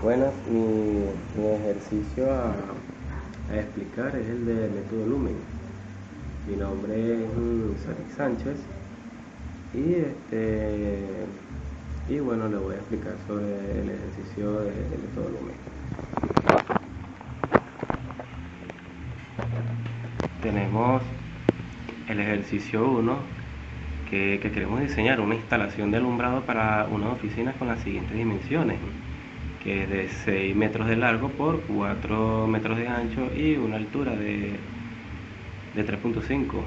Buenas, mi ejercicio a explicar es el de método Lumen. Mi nombre es Saric Sánchez y bueno, le voy a explicar sobre el ejercicio de método Lumen. Tenemos el ejercicio 1 que queremos diseñar una instalación de alumbrado para una oficina con las siguientes dimensiones, que es de 6 metros de largo por 4 metros de ancho y una altura de 3.5.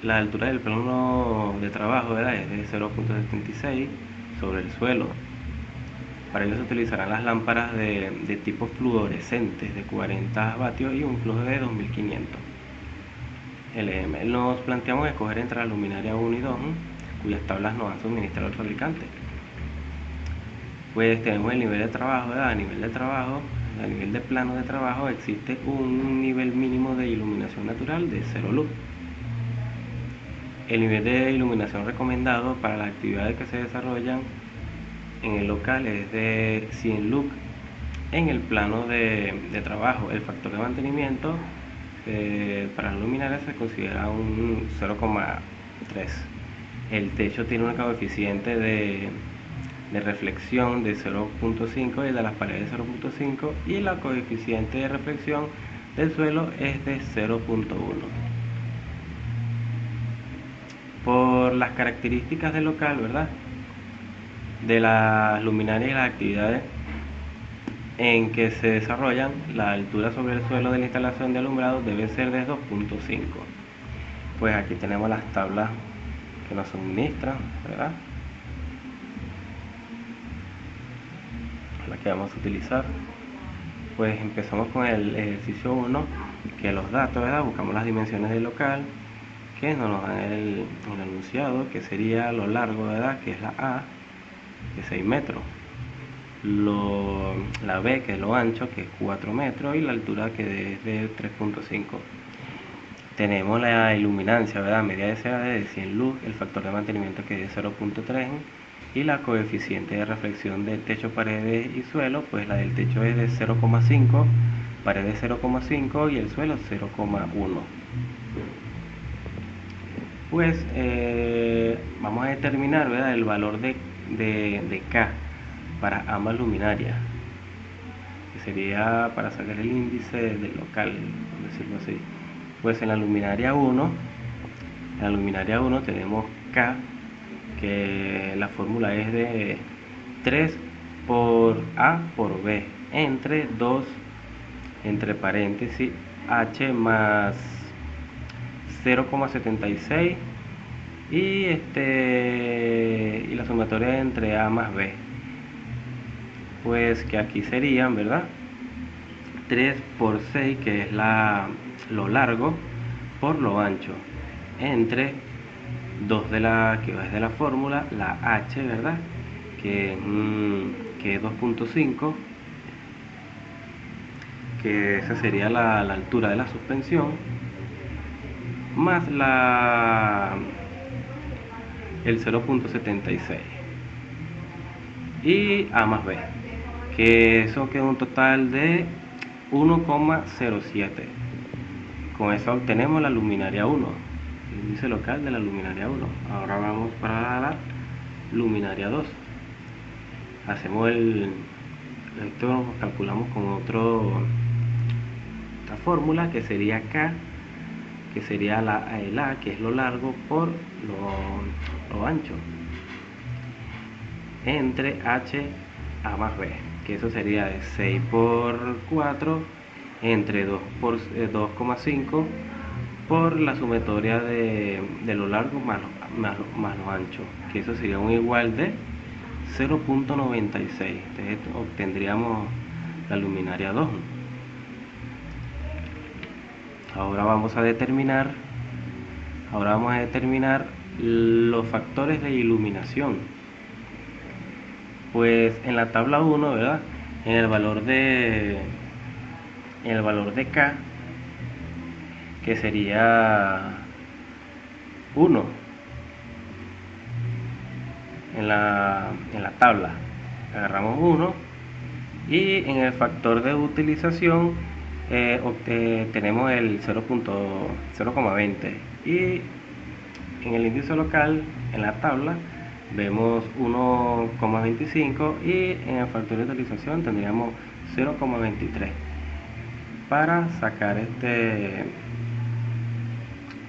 La altura del plano de trabajo, ¿verdad?, es de 0.76 sobre el suelo. Para ello se utilizarán las lámparas de tipo fluorescentes de 40 vatios y un flujo de 2500 LM. Nos planteamos escoger entre la luminaria 1 y 2, cuyas tablas nos han suministrado el fabricante. Pues tenemos el nivel de trabajo, ¿verdad? A nivel de plano de trabajo existe un nivel mínimo de iluminación natural de 0 lux. El nivel de iluminación recomendado para las actividades que se desarrollan en el local es de 100 lux. En el plano de trabajo, el factor de mantenimiento para la luminaria se considera un 0,3. El techo tiene un coeficiente de reflexión de 0.5 y de las paredes 0.5, y la coeficiente de reflexión del suelo es de 0.1. Por las características del local, ¿verdad?, de las luminarias y las actividades en que se desarrollan, la altura sobre el suelo de la instalación de alumbrado debe ser de 2.5. Pues aquí tenemos las tablas que nos suministran, ¿verdad?, la que vamos a utilizar. Pues empezamos con el ejercicio 1, que los datos, ¿verdad? Buscamos las dimensiones del local, que nos dan el enunciado, que sería lo largo, ¿verdad?, que es la A, que es 6 metros, la B, que es lo ancho, que es 4 metros, y la altura, que es de 3.5. Tenemos la iluminancia, ¿verdad?, media deseada de 100 lux, el factor de mantenimiento, que es 0.3, y la coeficiente de reflexión de techo, paredes y suelo, pues la del techo es de 0,5, paredes 0,5 y el suelo 0,1. Pues vamos a determinar, ¿verdad?, el valor de K para ambas luminarias, que sería para sacar el índice del local, por decirlo así. Pues en la luminaria 1 tenemos K, que la fórmula es de 3 por A por B, entre 2, entre paréntesis, H más 0,76 y la sumatoria entre A más B, pues que aquí serían, ¿verdad?, 3 por 6, que es lo largo, por lo ancho, entre 2 que es de la fórmula, la H, ¿verdad?, que es 2.5, que esa sería la altura de la suspensión, más el 0.76, y A más B, que eso queda un total de 1,07. Con eso obtenemos la luminaria 1, el índice local de la luminaria 1. Ahora vamos para la luminaria 2. Hacemos esto lo calculamos con otra fórmula, que sería K, que sería el A, que es lo largo, por lo ancho, entre H, A más B, que eso sería de 6 por 4, entre 2 por 2,5, por la sumatoria de lo largo más lo ancho, que eso sería un igual de 0.96. Entonces obtendríamos la luminaria 2. Ahora vamos a determinar los factores de iluminación. Pues en la tabla 1, ¿verdad?, en el valor de K, que sería 1, en la tabla agarramos 1 Y en el factor de utilización tenemos el 0,20, y en el índice local, en la tabla, vemos 1,25, y en el factor de utilización tendríamos 0,23 para sacar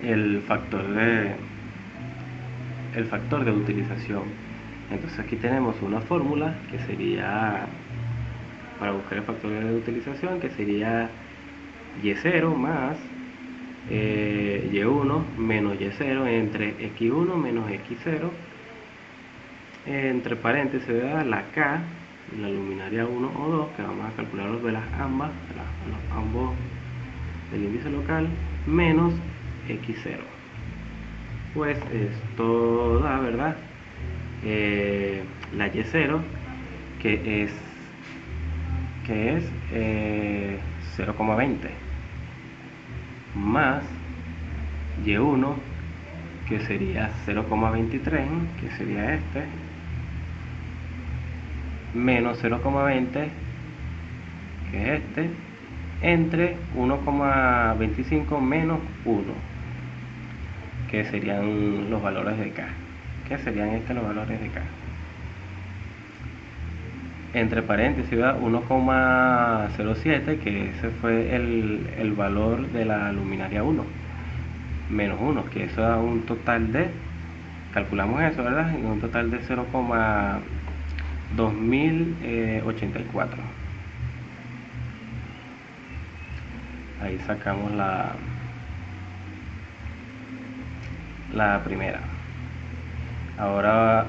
el factor de utilización. Entonces aquí tenemos una fórmula que sería para buscar el factor de utilización, que sería y0 más y1 menos y0 entre x1 menos x0, entre paréntesis la K, la luminaria 1 o 2, que vamos a calcular los de las ambos del índice local, menos x0. Pues esto da, ¿verdad? La y0, que es 0,20, más y1, que sería 0,23, que sería menos 0,20, que es entre 1,25 menos 1, que serían los valores de K, que serían los valores de K. Entre paréntesis 1,07, que ese fue el valor de la luminaria 1, menos 1, que eso da un total de, calculamos eso, ¿verdad? Un total de 0,2084. Ahí sacamos la primera. Ahora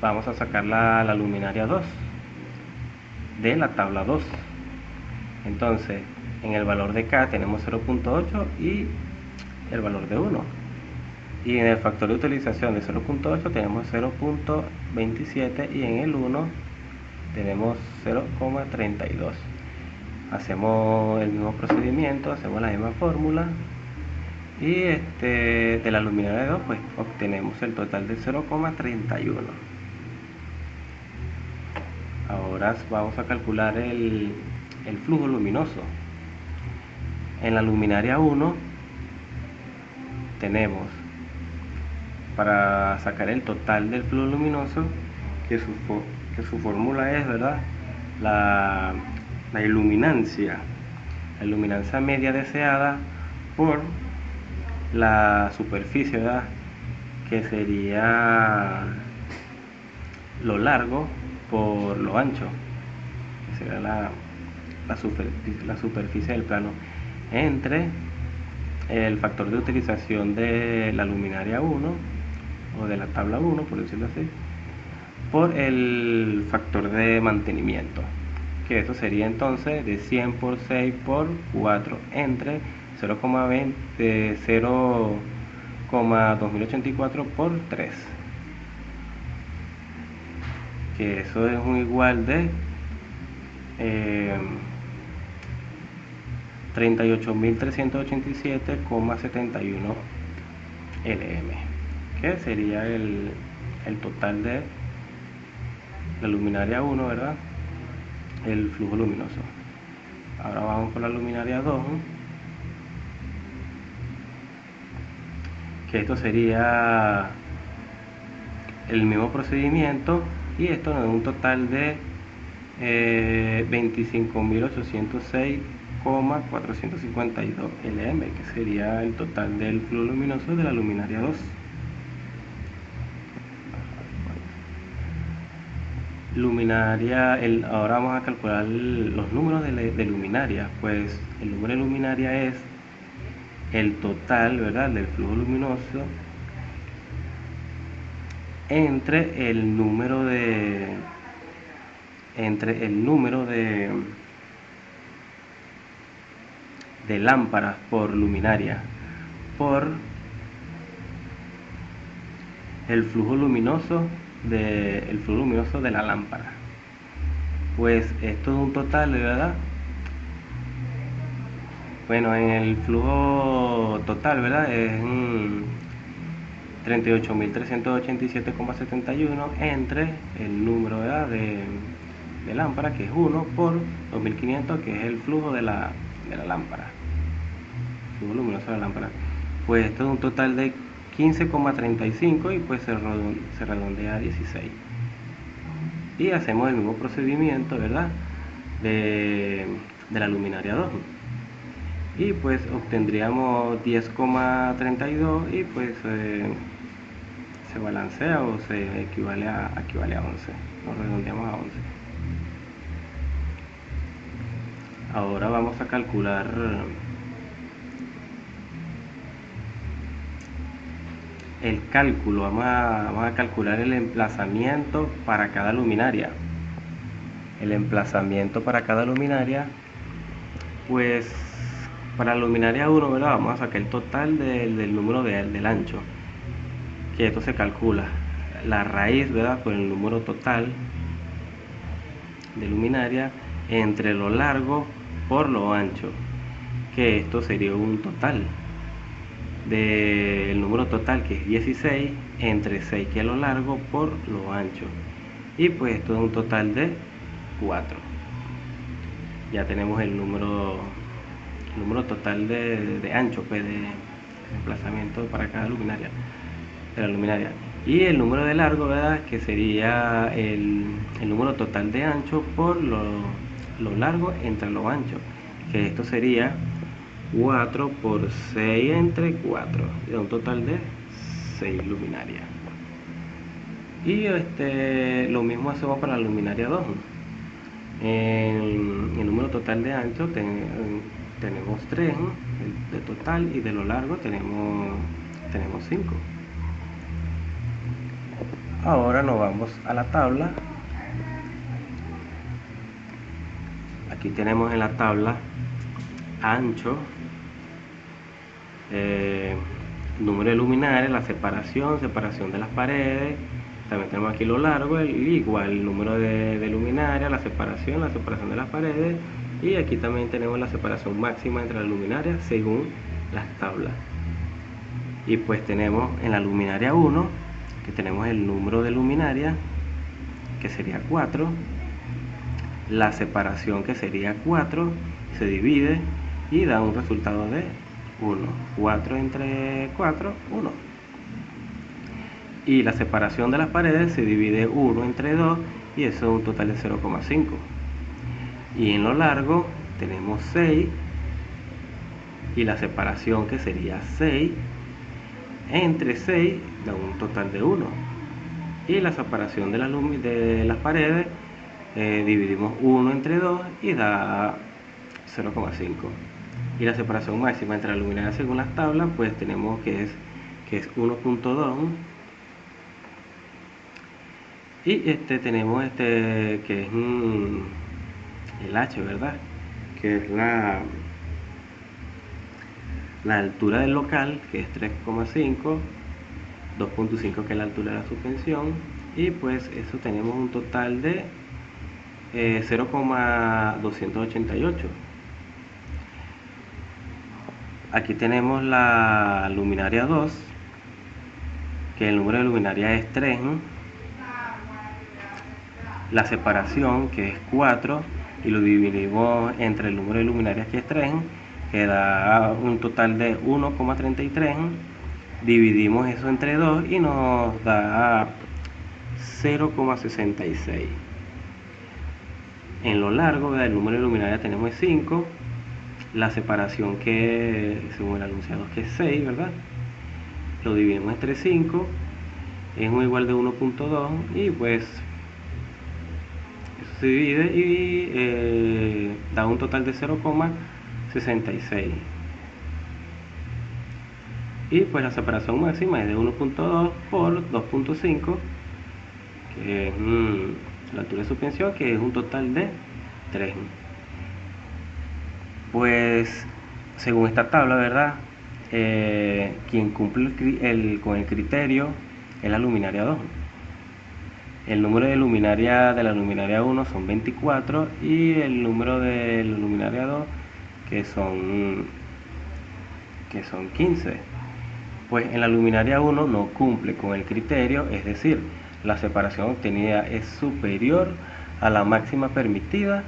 vamos a sacar la luminaria 2 de la tabla 2. Entonces, en el valor de K tenemos 0,8 y el valor de 1. Y en el factor de utilización de 0,8 tenemos 0,27, y en el 1 tenemos 0,32. Hacemos el mismo procedimiento, hacemos la misma fórmula, y de la luminaria 2 pues obtenemos el total de 0,31. Ahora vamos a calcular el flujo luminoso. En la luminaria 1 tenemos, para sacar el total del flujo luminoso, que su fórmula es, ¿verdad?, la iluminancia media deseada por la superficie, ¿verdad?, que sería lo largo por lo ancho, que será la superficie del plano, entre el factor de utilización de la luminaria 1 o de la tabla 1, por decirlo así, por el factor de mantenimiento, que eso sería entonces de 100 por 6 por 4 entre 0,2084 por 3, que eso es un igual de 38.387,71 lm, que sería el total de la luminaria 1, ¿verdad?, el flujo luminoso. Ahora vamos con la luminaria 2, que esto sería el mismo procedimiento, y esto nos da un total de 25.806,452 lm, que sería el total del flujo luminoso de la luminaria 2. Ahora vamos a calcular los números de luminaria. Pues el número de luminaria es el total, ¿verdad?, del flujo luminoso entre el número de lámparas por luminaria por el flujo luminoso de la lámpara. Pues esto es un total, ¿verdad? Bueno, en el flujo total, ¿verdad?, es 38.387,71 entre el número, ¿verdad?, de de lámpara, que es 1 por 2500, que es el flujo de la lámpara, flujo luminoso de la lámpara. Pues esto es un total de 15,35 y pues se redondea a 16. Y hacemos el mismo procedimiento, ¿verdad?, de la luminaria 2. Y pues obtendríamos 10,32 y pues se balancea o se equivale a 11. Lo redondeamos a 11. Ahora vamos a calcular el cálculo. Vamos a calcular el emplazamiento para cada luminaria. El emplazamiento para cada luminaria, pues para la luminaria 1, ¿verdad?, vamos a sacar el total del número del ancho, que esto se calcula la raíz, ¿verdad?, por el número total de luminaria entre lo largo por lo ancho, que esto sería un total del número total, que es 16, entre 6, que es lo largo, por lo ancho, y pues esto es un total de 4. Ya tenemos el número total de ancho, pues, de emplazamiento para cada luminaria, de la luminaria. Y el número de largo, ¿verdad?, que sería el número total de ancho por lo largo entre lo ancho, que esto sería 4 por 6 entre 4, y da un total de 6 luminarias. Y lo mismo hacemos para la luminaria 2. El número total de ancho tenemos 3 de total, y de lo largo tenemos 5. Ahora nos vamos a la tabla. Aquí tenemos en la tabla ancho, número de luminarias, la separación de las paredes. También tenemos aquí lo largo, igual el número de luminarias, la separación de las paredes, y aquí también tenemos la separación máxima entre las luminarias según las tablas. Y pues tenemos en la luminaria 1, que tenemos el número de luminarias, que sería 4, la separación, que sería 4, se divide y da un resultado de 1. 4 entre 4, 1. Y la separación de las paredes se divide 1 entre 2, y eso es un total de 0,5. Y en lo largo tenemos 6, y la separación, que sería 6 entre 6, da un total de 1. Y la separación de las paredes, dividimos 1 entre 2 y da 0,5. Y la separación máxima entre las luminarias según las tablas, pues tenemos que es 1.2. Y tenemos que es el H, ¿verdad?, que es la altura del local, que es 3,5, 2.5, que es la altura de la suspensión, y pues eso tenemos un total de 0,288. Aquí tenemos la luminaria 2, que el número de luminaria es 3, la separación, que es 4, y lo dividimos entre el número de luminarias, que es 3, que da un total de 1,33. Dividimos eso entre 2 y nos da 0,66. En lo largo, ¿verdad?, el número de luminarias tenemos 5, la separación, que según el anunciado, que es 6, ¿verdad?, lo dividimos entre 5, es un igual de 1.2, y pues eso se divide y da un total de 0,66. Y pues la separación máxima es de 1.2 por 2.5, que es la altura de suspensión, que es un total de 3. Pues según esta tabla, ¿verdad?, quien cumple con el criterio es la luminaria 2. El número de luminaria de la luminaria 1 son 24, y el número de la luminaria 2, que son 15. Pues en la luminaria 1 no cumple con el criterio, es decir, la separación obtenida es superior a la máxima permitida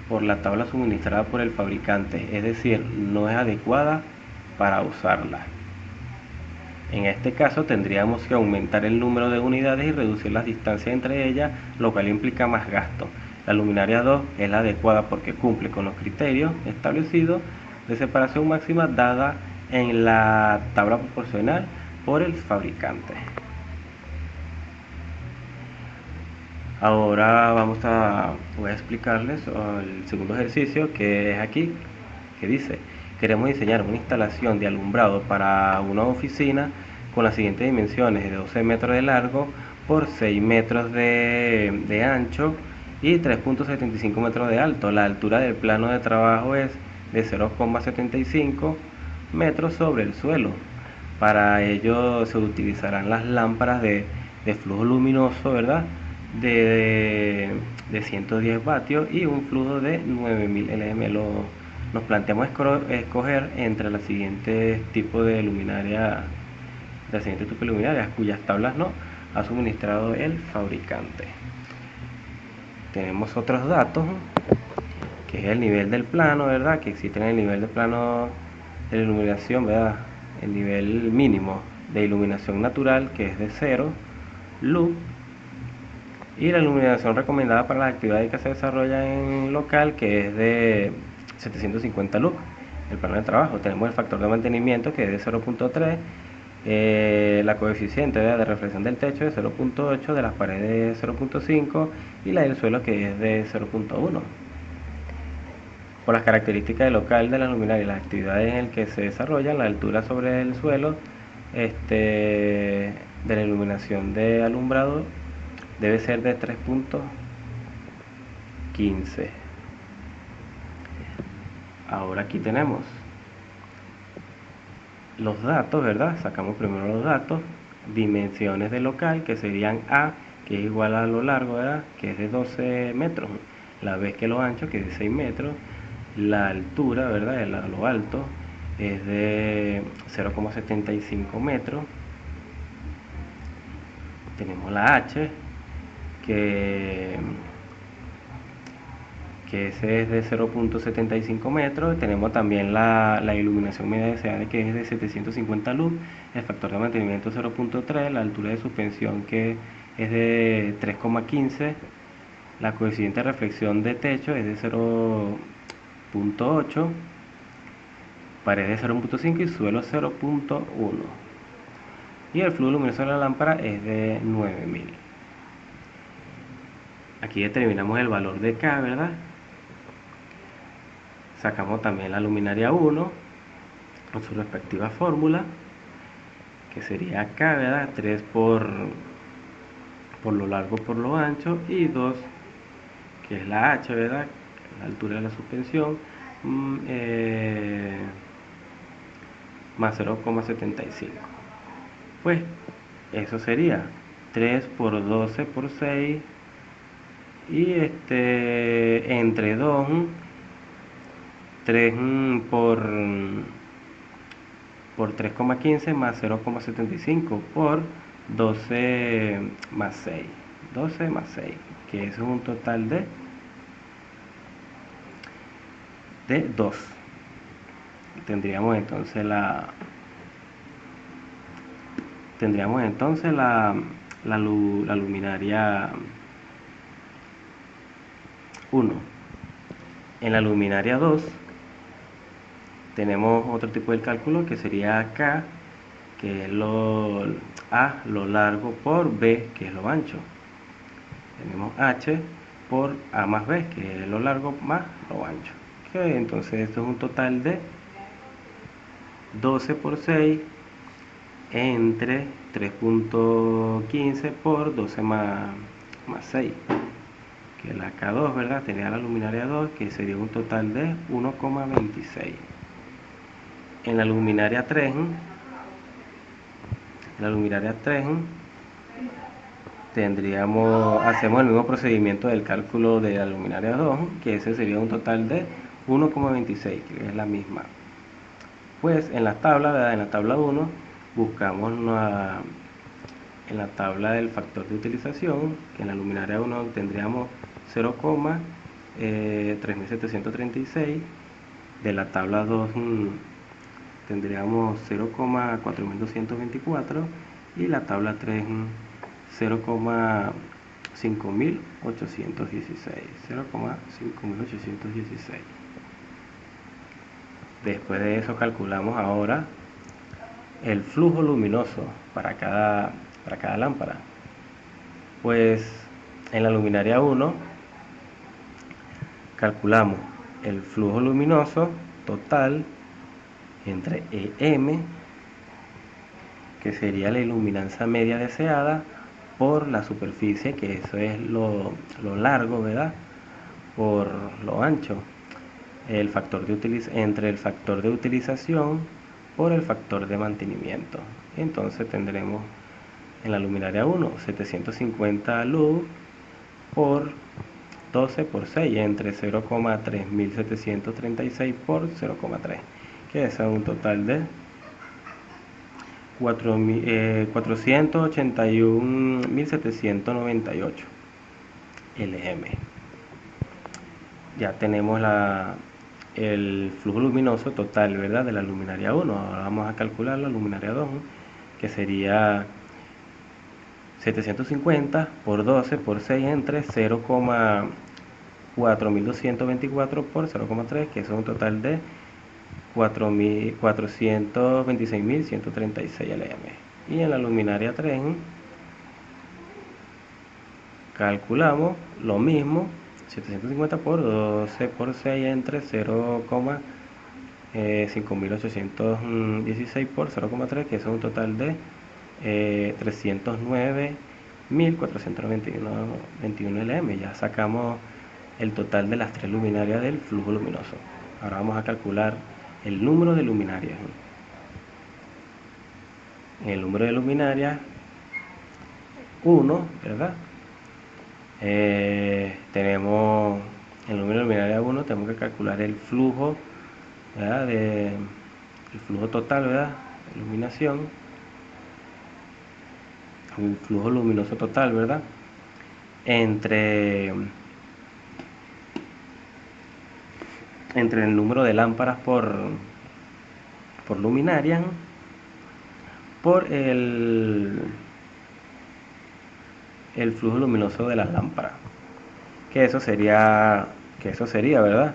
por la tabla suministrada por el fabricante, es decir, no es adecuada para usarla. En este caso tendríamos que aumentar el número de unidades y reducir las distancias entre ellas, lo cual implica más gasto. La luminaria 2 es la adecuada porque cumple con los criterios establecidos de separación máxima dada en la tabla proporcional por el fabricante. Ahora voy a explicarles el segundo ejercicio, que es aquí, que dice: queremos diseñar una instalación de alumbrado para una oficina con las siguientes dimensiones: de 12 metros de largo por 6 metros de ancho y 3.75 metros de alto. La altura del plano de trabajo es de 0,75 metros sobre el suelo. Para ello se utilizarán las lámparas de flujo luminoso, ¿verdad?, de 110 vatios y un flujo de 9000 lm. Nos planteamos escoger entre los siguientes tipos de luminaria, cuyas tablas no ha suministrado el fabricante. Tenemos otros datos, que es el nivel del plano, ¿verdad?, que existe en el nivel de plano de la iluminación, ¿verdad?, el nivel mínimo de iluminación natural, que es de 0 lux, y la iluminación recomendada para las actividades que se desarrollan en local, que es de 750 lux. El plano de trabajo, tenemos el factor de mantenimiento, que es de 0.3, la coeficiente de reflexión del techo de 0.8, de las paredes de 0.5 y la del suelo, que es de 0.1. Por las características del local de la luminaria y las actividades en el que se desarrollan, la altura sobre el suelo de la iluminación de alumbrado debe ser de 3.15. Ahora aquí tenemos los datos, ¿verdad? Sacamos primero los datos. Dimensiones del local, que serían A, que es igual a lo largo, ¿verdad?, que es de 12 metros, la B, que es lo ancho, que es de 6 metros. La altura, ¿verdad?, a lo alto, es de 0,75 metros. Tenemos la H, que ese es de 0.75 metros. Tenemos también la iluminación media deseada, que es de 750 lux, el factor de mantenimiento 0.3, la altura de suspensión, que es de 3,15, la coeficiente de reflexión de techo es de 0.8, pared de 0.5 y suelo 0.1, y el flujo luminoso de la lámpara es de 9000. Aquí determinamos el valor de K, ¿verdad? Sacamos también la luminaria 1 con su respectiva fórmula, que sería K, ¿verdad?, 3 por lo largo por lo ancho, y 2, que es la H, ¿verdad?, la altura de la suspensión, más 0,75. Pues eso sería 3 por 12 por 6 y entre 2, 3 por 3,15 más 0,75 por 12 más 6, 12 más 6, que es un total de 2. Tendríamos entonces la luminaria 1. En la luminaria 2 tenemos otro tipo de cálculo, que sería K, que es lo largo, por B, que es lo ancho. Tenemos H por A más B, que es lo largo más lo ancho. Okay, entonces esto es un total de 12 por 6 entre 3.15 por 12 más 6, que es la K2, ¿verdad? Tenía la luminaria 2, que sería un total de 1,26. En la luminaria 3, hacemos el mismo procedimiento del cálculo de la luminaria 2, que ese sería un total de 1,26, que es la misma. Pues en la tabla, ¿verdad?, en la tabla 1 buscamos en la tabla del factor de utilización, que en la luminaria 1 tendríamos 0,3736, de la tabla 2 tendríamos 0,4224 y la tabla 3 0,5816. Después de eso calculamos ahora el flujo luminoso para cada lámpara. Pues en la luminaria 1 calculamos el flujo luminoso total entre EM, que sería la iluminancia media deseada, por la superficie, que eso es lo largo, ¿verdad?, por lo ancho, entre el factor de utilización por el factor de mantenimiento. Entonces tendremos en la luminaria 1 750 lux por 12 por 6, entre 0,3736 por 0,3, que es un total de 481.798 LM. Ya tenemos el flujo luminoso total, ¿verdad?, de la luminaria 1. Ahora vamos a calcular la luminaria 2, que sería 750 por 12 por 6 entre 0,4224 por 0,3, que es un total de 426.136 LM. Y en la luminaria 3 calculamos lo mismo, 750 por 12 por 6 entre 0,5816 por 0,3, que es un total de 309.421 LM. Ya sacamos el total de las tres luminarias del flujo luminoso. Ahora vamos a calcular el número de luminarias. En el número de luminarias 1, ¿verdad? Tenemos el número de luminaria 1, tenemos que calcular el flujo, ¿verdad?, el flujo total, ¿verdad?, de iluminación, el flujo luminoso total, ¿verdad?, entre el número de lámparas por luminaria por el flujo luminoso de las lámparas, que eso sería, ¿verdad?,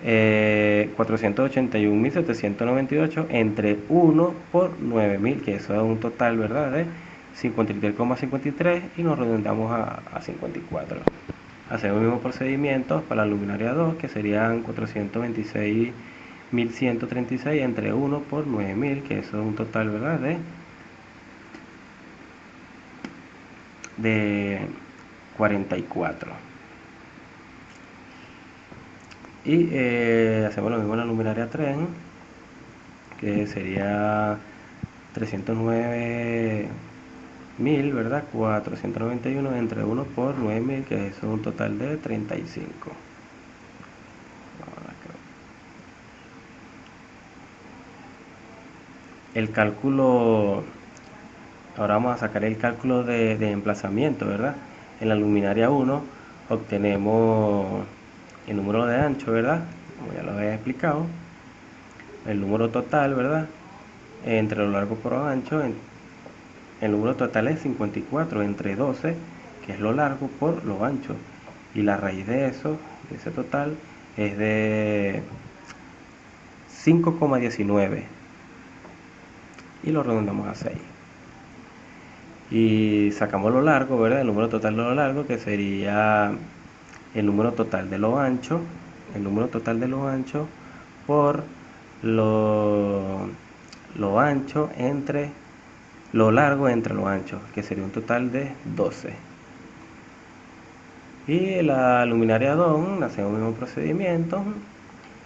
481.798 entre 1 por 9.000, que eso es un total, ¿verdad?, de 53,53, y nos redondeamos a 54. Hacemos el mismo procedimiento para la luminaria 2, que serían 426.136 entre 1 por 9.000, que eso es un total, ¿verdad?, de 44. Y hacemos lo mismo en la luminaria 3, que sería 309.000, ¿verdad?, 491 entre 1 por 9.000, que eso es un total de 35. El cálculo, ahora vamos a sacar el cálculo de emplazamiento, ¿verdad? En la luminaria 1 obtenemos el número de ancho, ¿verdad?, como ya lo había explicado, el número total, ¿verdad?, entre lo largo por lo ancho. El número total es 54 entre 12, que es lo largo, por lo ancho, y la raíz de eso, de ese total, es de 5,19, y lo redondamos a 6. Y sacamos lo largo, ¿verdad?, el número total de lo largo, que sería el número total de lo ancho, por lo ancho entre lo largo entre lo ancho, que sería un total de 12. Y la luminaria 2, hacemos el mismo procedimiento.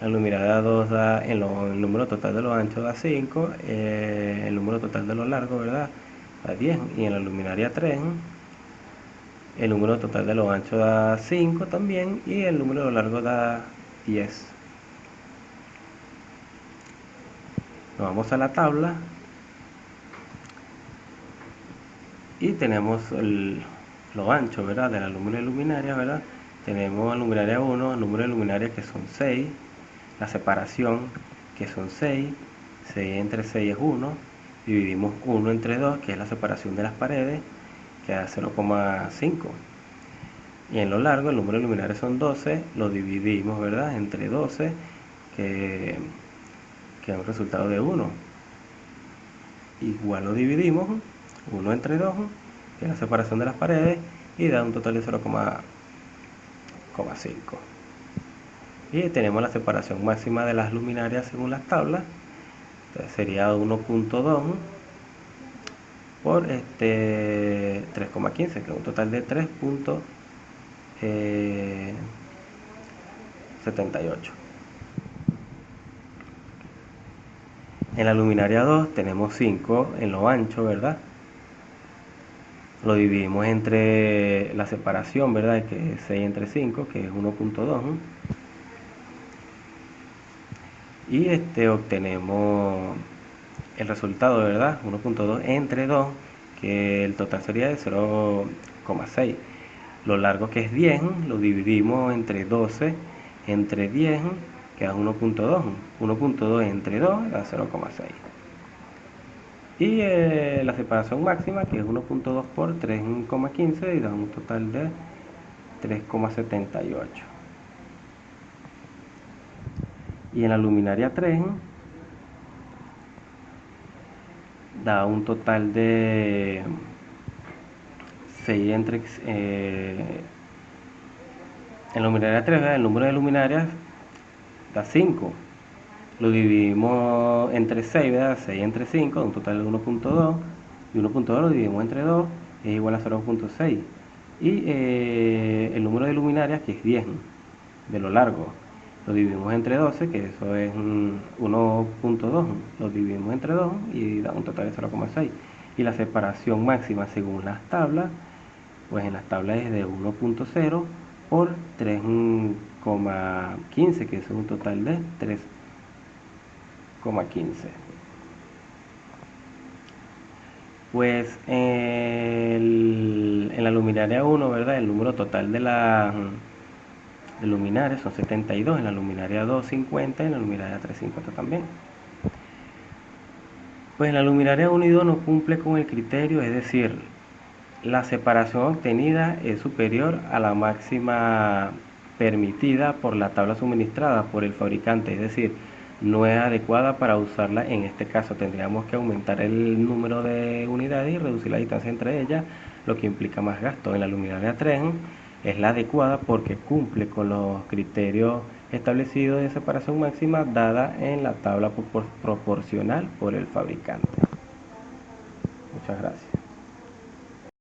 La luminaria 2 da el número total de lo ancho da 5, el número total de lo largo, ¿verdad?, da 10. Y en la luminaria 3 el número total de lo ancho da 5 también, y el número de lo largo da 10. Nos vamos a la tabla. Y tenemos lo ancho, ¿verdad? De la luminaria luminaria, ¿verdad? Tenemos luminaria 1, el número de luminarias que son 6, la separación que son 6, 6 entre 6 es 1, dividimos 1 entre 2, que es la separación de las paredes, que da 0,5. Y en lo largo el número de luminarias son 12, lo dividimos, ¿verdad? Entre 12, que es un resultado de 1. Igual lo dividimos 1 entre 2, que es la separación de las paredes, y da un total de 0,5. Y tenemos la separación máxima de las luminarias según las tablas. Entonces sería 1,2 por 3,15, que es un total de 3,78. En la luminaria 2 tenemos 5 en lo ancho, ¿verdad? Lo dividimos entre la separación, ¿verdad? Que es 6 entre 5, que es 1,2. Y obtenemos el resultado, ¿verdad? 1,2 entre 2, que el total sería de 0,6. Lo largo, que es 10, lo dividimos entre 12 entre 10, que da 1,2. 1,2 entre 2 da 0,6. Y la separación máxima, que es 1,2 por 3,15, y da un total de 3,78. Y en la luminaria 3 da un total de 6 entre... en la luminaria 3, ¿verdad? El número de luminarias da 5. Lo dividimos entre 6, ¿verdad? 6 entre 5, un total de 1,2. Y 1,2 lo dividimos entre 2, es igual a 0,6. Y el número de luminarias, que es 10, de lo largo, lo dividimos entre 12, que eso es 1,2. Lo dividimos entre 2 y da un total de 0,6. Y la separación máxima según las tablas, pues en las tablas es de 1,0 por 3,15, que eso es un total de 3,15. Pues en la luminaria 1, ¿verdad? El número total de luminarias son 72, en la luminaria 2 50, en la luminaria 3 50 también. Pues en la luminaria 1 y 2 no cumple con el criterio, es decir, la separación obtenida es superior a la máxima permitida por la tabla suministrada por el fabricante, es decir, no es adecuada para usarla. En este caso tendríamos que aumentar el número de unidades y reducir la distancia entre ellas, lo que implica más gasto. En la luminaria 3 es la adecuada porque cumple con los criterios establecidos de separación máxima dada en la tabla proporcional por el fabricante. Muchas gracias.